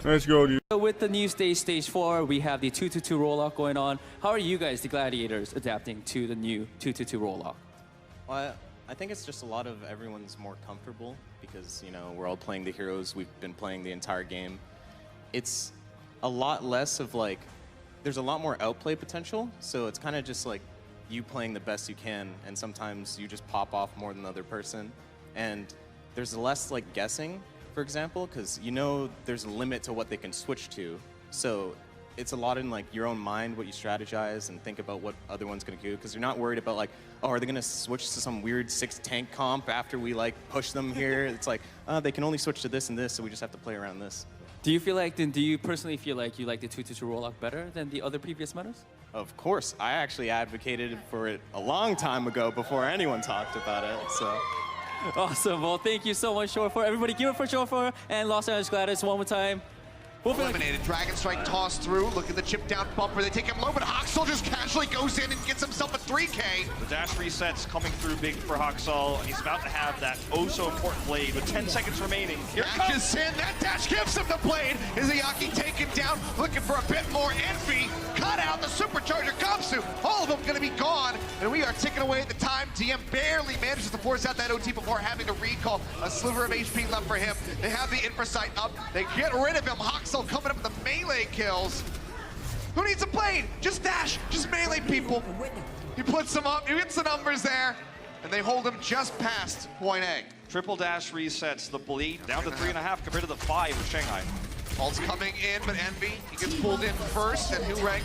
Let's go, dude. So with the new stage 4, we have the 2-2-2 rollout going on. How are you guys, the gladiators, adapting to the new 2-2-2 rollout? Well, I think it's just a lot of everyone's more comfortable because, you know, we're all playing the heroes. We've been playing the entire game. It's a lot less of like, there's a lot more outplay potential. So it's kind of just like you playing the best you can, and sometimes you just pop off more than the other person. And there's less like guessing, for example, because you know there's a limit to what they can switch to. So it's a lot in like your own mind, what you strategize and think about what other one's gonna do, because you're not worried about like, oh, are they gonna switch to some weird 6 tank comp after we like push them here? It's like, they can only switch to this and this, so we just have to play around this. Do you personally feel like you like the 2-2-2 rollout better than the other previous metas? Of course, I actually advocated for it a long time ago before anyone talked about it, so. Awesome, well thank you so much, Shore4. Everybody give it for Shore4 and Los Angeles Gladiators one more time. Eliminated. Dragon Strike tossed through. Look at the chip down bumper. They take him low, but Haxel just casually goes in and gets himself a 3K. The dash resets coming through big for Haxel, and he's about to have that oh-so-important blade with 10 seconds remaining. Here it comes! Dashes in. That dash gives him the blade. Izayaki taken down, looking for a bit more envy. Cut out. The supercharger comes through. All of them going to be gone, and we are ticking away at the time. TM barely manages to force out that OT before having to recall. A sliver of HP left for him. They have the infrasight up. They get rid of him. Haxel coming up with the melee kills. Who needs a blade? Just dash, just melee people. He puts them up, he gets the numbers there, and they hold him just past point A. Triple dash resets the bleed down to 3.5 compared to the 5 of Shanghai. Ult's coming in, but Envy, he gets pulled in first, and Hureg,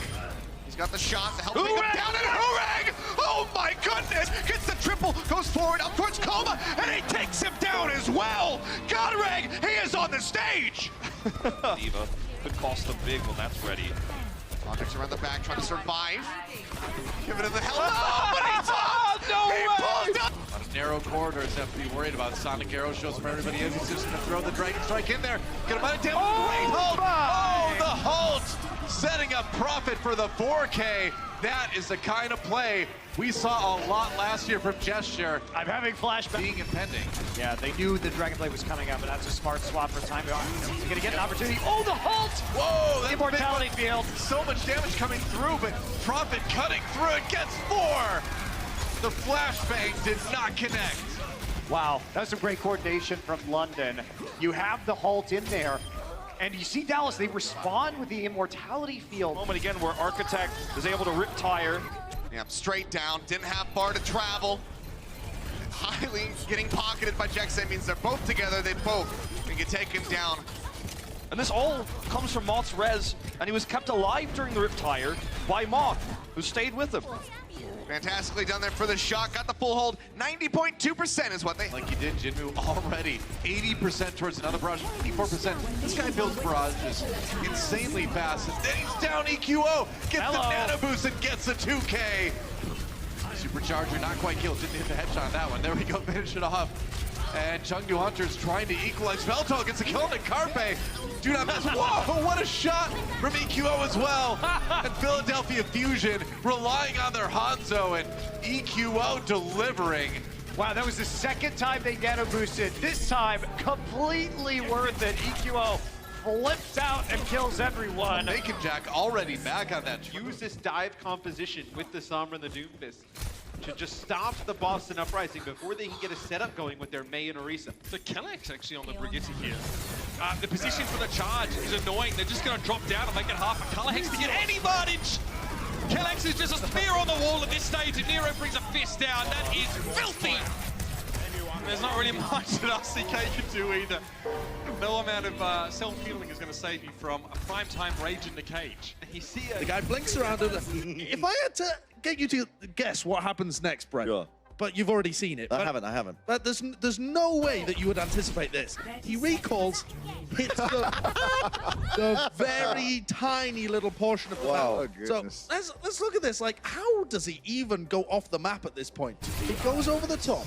he's got the shot to help take him down, and Hureg, oh my goodness, gets the triple, goes forward up towards Coma, and he takes him down as well. Godreg, he is on the stage. Diva could cost them big when that's ready. Objects around the back trying to survive. Give it in the hell. Oh, but he's off! No he way! pulled up! On narrow corridors, have to be worried about. Sonic Arrow shows from everybody in. He's just gonna throw the Dragon Strike in there. Get him out of damage. Great hold! Oh, the Halt! Setting up Profit for the 4K. That is the kind of play we saw a lot last year from Gesture. I'm having flashbacks. Being impending. Yeah, they knew the Dragonblade was coming out, but that's a smart swap for time. He's gonna get an opportunity. Oh, the Halt! Whoa, that's Immortality field. So much damage coming through, but Profit cutting through and gets 4. The flashbang did not connect. Wow, that was some great coordination from London. You have the Halt in there, and you see Dallas, they respond with the Immortality field. Moment again where Architect is able to rip tire. Yeah, straight down, didn't have far to travel. Highly getting pocketed by Jex. That means they're both together, they both can take him down. And this all comes from Moth's res, and he was kept alive during the rip tire by Moth, who stayed with him. Fantastically done there for the shot, got the full hold. 90.2% is what they... Like you did, Jinmu, already 80% towards another barrage, 84%. This guy builds barrages insanely fast. And then he's down EQO, gets the nano boost and gets the 2K. Supercharger not quite killed, didn't hit the headshot on that one. There we go, finish it off. And Chengdu Hunter's trying to equalize. Velto gets a kill on Carpe. Do not miss. Whoa, what a shot from EQO as well. And Philadelphia Fusion relying on their Hanzo, and EQO delivering. Wow, that was the second time they nano boosted. This time, completely worth it. EQO flips out and kills everyone. Bacon Jack already back on that. Use this dive composition with the Sombra and the Doomfist to just stop the Boston Uprising before they can get a setup going with their Mei and Orisa. So Kellex actually on the Brigitte here. The position for the charge is annoying. They're just going to drop down and make it half a Color Hex to get any advantage. Kellex is just a spear on the wall at this stage, and Nero brings a fist down. That is filthy. There's not really much that RCK can do either. No amount of self-healing is going to save you from a prime-time rage in the cage. You see The guy blinks around. If I had to get you to guess what happens next, Brent, Sure. but you've already seen it. I haven't. But there's no way that you would anticipate this. He recalls, hits the very tiny little portion of the map. Oh, So goodness. let's look at this. Like, how does he even go off the map at this point? He goes over the top.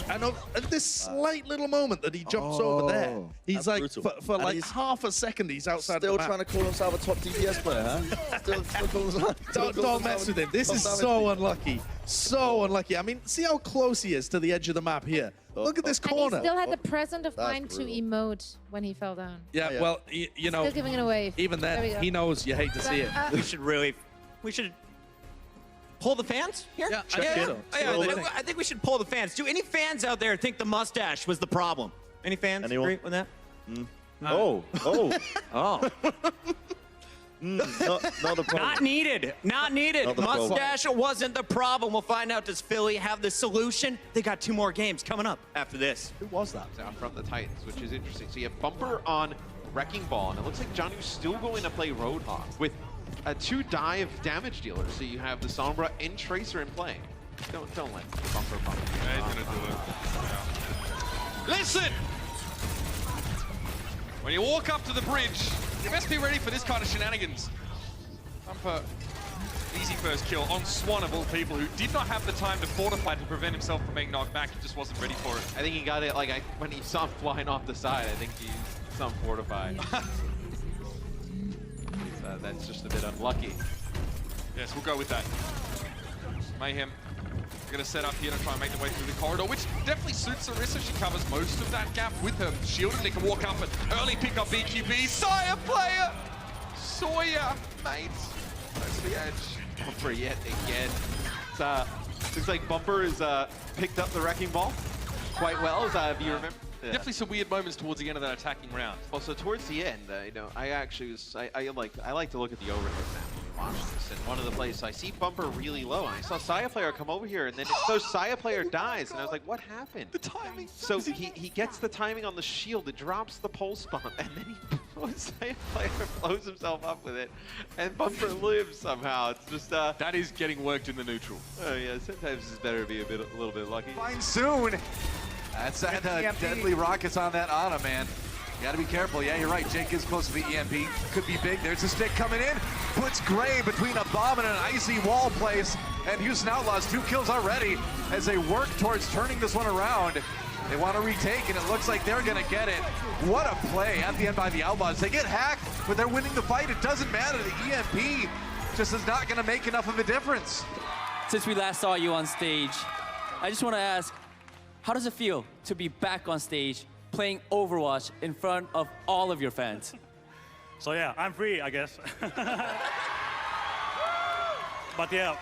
And at this slight little moment that he jumps over there, he's that's like, brutal. for And like he's half a second, he's outside Still the map. trying to call himself a top DPS player, huh? Still calling himself. Don't mess with him. This is so unlucky. So unlucky. I mean, see how close he is to the edge of the map here. Look at this And he corner. still had the presence of That's mind to brutal. emote when he fell down. Yeah, Yeah. well, you know, Still giving it away. even There we then, go. he knows you hate to see it. We should pull the fans here? Yeah, I think so. I think we should pull the fans. Do any fans out there think the mustache was the problem? Any fans Anyone? agree with that? Oh. Oh. Not the problem. Not needed. Not needed. Not the problem. Mustache wasn't the problem. We'll find out, does Philly have the solution? They got 2 more games coming up after this. Who was that? Out from the Titans, which is interesting. So you have Bumper on Wrecking Ball, and it looks like Johnny's still going to play Roadhog with 2 dive damage dealers. So you have the Sombra and Tracer in play. Don't let Bumper bump. Yeah, he's gonna do it. Yeah. Listen! When you walk up to the bridge, you best be ready for this kind of shenanigans. Bumper, easy first kill on Swan of all people, who did not have the time to fortify to prevent himself from being knocked back. He just wasn't ready for it. I think he got it, like, when he saw him flying off the side, I think he saw him fortified. That's just a bit unlucky. Yes, we'll go with that. Mayhem going to set up here to try and make the way through the corridor, which definitely suits Orisa. She covers most of that gap with her shield, and they can walk up and early pick up BQB. Sire player! Sawyer, mate. Close to the edge. Bumper yet again. Looks like Bumper has picked up the Wrecking Ball quite well, if you remember. Yeah. Definitely some weird moments towards the end of that attacking round. Well, so towards the end, you know, I actually was, I like to look at the overhead map when you watch this. And one of the plays, so I see Bumper really low, and I saw Saya player come over here, and then Saya player dies, and I was like, what happened? The timing. So he gets the timing on the shield, it drops the pulse bomb, and then Saya player blows himself up with it, and Bumper lives somehow. It's just That is getting worked in the neutral. oh yeah, sometimes it's better to be a little bit lucky. Fine soon. That's that deadly rockets on that Ana, man. You gotta be careful. Yeah, you're right. Jake is close to the EMP. Could be big. There's a stick coming in. Puts Gray between a bomb and an icy wall place. And Houston Outlaws 2 kills already as they work towards turning this one around. They want to retake, and it looks like they're gonna get it. What a play at the end by the Outlaws. They get hacked, but they're winning the fight. It doesn't matter. The EMP just is not gonna make enough of a difference. Since we last saw you on stage, I just want to ask, how does it feel to be back on stage playing Overwatch in front of all of your fans? So yeah, I'm free, I guess. But yeah,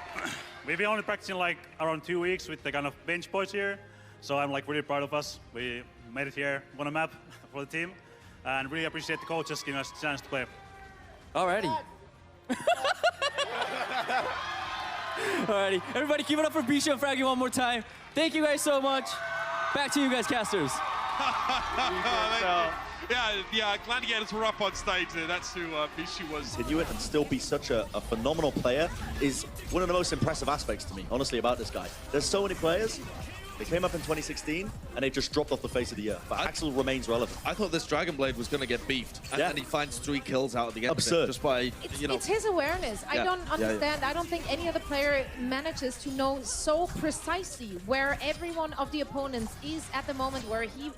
we've been only practicing like around 2 weeks with the kind of bench boys here. So I'm like really proud of us. We made it here, won a map for the team, and really appreciate the coaches giving us a chance to play. Alrighty. Alrighty, everybody keep it up for Bisha and Fraggy one more time. Thank you guys so much. Back to you guys, casters. Yeah, Gladiators were up on stage there. That's who Bishu was. Continue it and still be such a phenomenal player is one of the most impressive aspects to me, honestly, about this guy. There's so many players. They came up in 2016, and they've just dropped off the face of the earth. But Axel remains relevant. I thought this Dragon Blade was going to get beefed, and then he finds 3 kills out at the end Absurd. of it, just by, It's his awareness. I don't understand. I don't think any other player manages to know so precisely where every one of the opponents is at the moment where he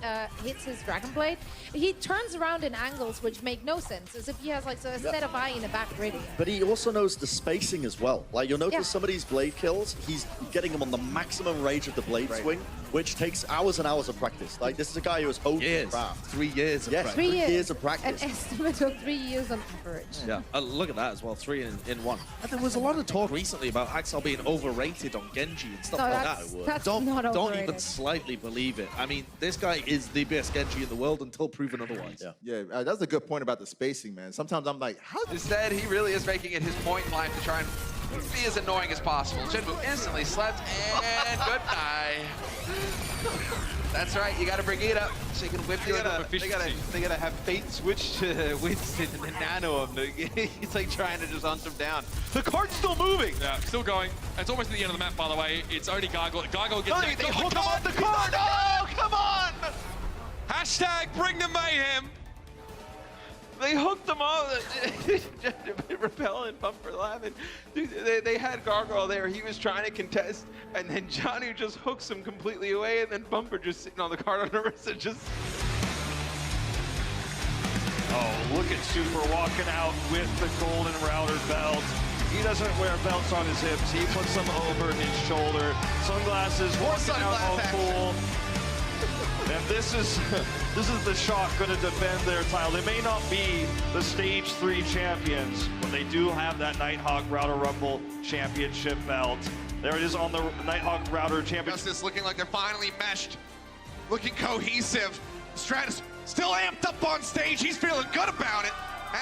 hits his Dragon Blade. He turns around in angles which make no sense, as if he has like a set of eye in the back ready. But he also knows the spacing as well. Like, you'll notice some of these blade kills, he's getting them on the maximum range of the blade swing, which takes hours and hours of practice. Like, this is a guy who has honed his craft. 3 years of practice. 3 years. of practice. An estimate of 3 years on average. Yeah, look at that as well, 3 in 1. And there was a lot of talk recently about Axel being overrated on Genji and stuff like that. That's Don't not even overrated. slightly believe it. I mean, this guy is the best Genji in the world until proven otherwise. Yeah. Yeah, that's a good point about the spacing, man. Sometimes I'm like, how? Instead, he really is making it his point in life to try and be as annoying as possible. Shinbu instantly slept, and good night. That's right, you gotta bring it up so you can whip your They gotta have fate switch to Winston and then nano him. He's like trying to just hunt him down. The card's still moving. Yeah, still going. It's almost at the end of the map, by the way. It's only Gargoyle. Gargoyle gets They hook him off the card. Oh, come on! Hashtag bring the mayhem. They hooked them off. Repel and Bumper laughing. Dude, they had Gargoyle there. He was trying to contest, and then Johnny just hooks him completely away, and then Bumper just sitting on the card on Orisa just... Oh, look at Super walking out with the golden router belt. He doesn't wear belts on his hips. He puts them over his shoulder. Sunglasses, walking out all cool. And this is the Shock going to defend their title. They may not be the Stage 3 champions, but they do have that Nighthawk Router Rumble Championship belt. There it is on the Nighthawk Router Championship. Justice looking like they're finally meshed, looking cohesive. Stratus still amped up on stage. He's feeling good about it,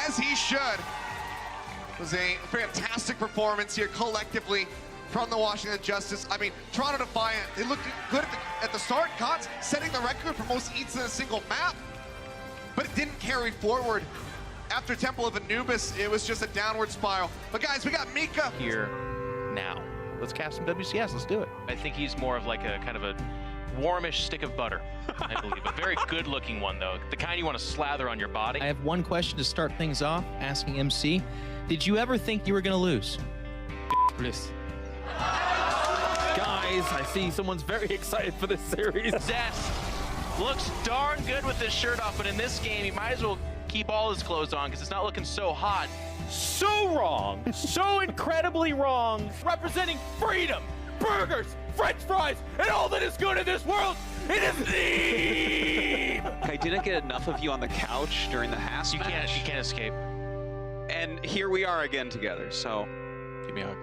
as he should. It was a fantastic performance here collectively from the Washington Justice. I mean, Toronto Defiant, they looked good at the start. Cots setting the record for most eats in a single map, but it didn't carry forward. After Temple of Anubis, it was just a downward spiral. But guys, we got Mika here now. Let's cast some WCS, let's do it. I think he's more of like a kind of a warmish stick of butter, I believe. A very good looking one though, the kind you want to slather on your body. I have one question to start things off, asking MC. Did you ever think you were gonna lose? Bliss. Guys, I see someone's very excited for this series. Zest looks darn good with this shirt off, but in this game, he might as well keep all his clothes on because it's not looking so hot. So wrong, so incredibly wrong. Representing freedom, burgers, French fries, and all that is good in this world, it is Neem! I didn't get enough of you on the couch during the Haas match. You can't escape. And here we are again together, so give me a hug.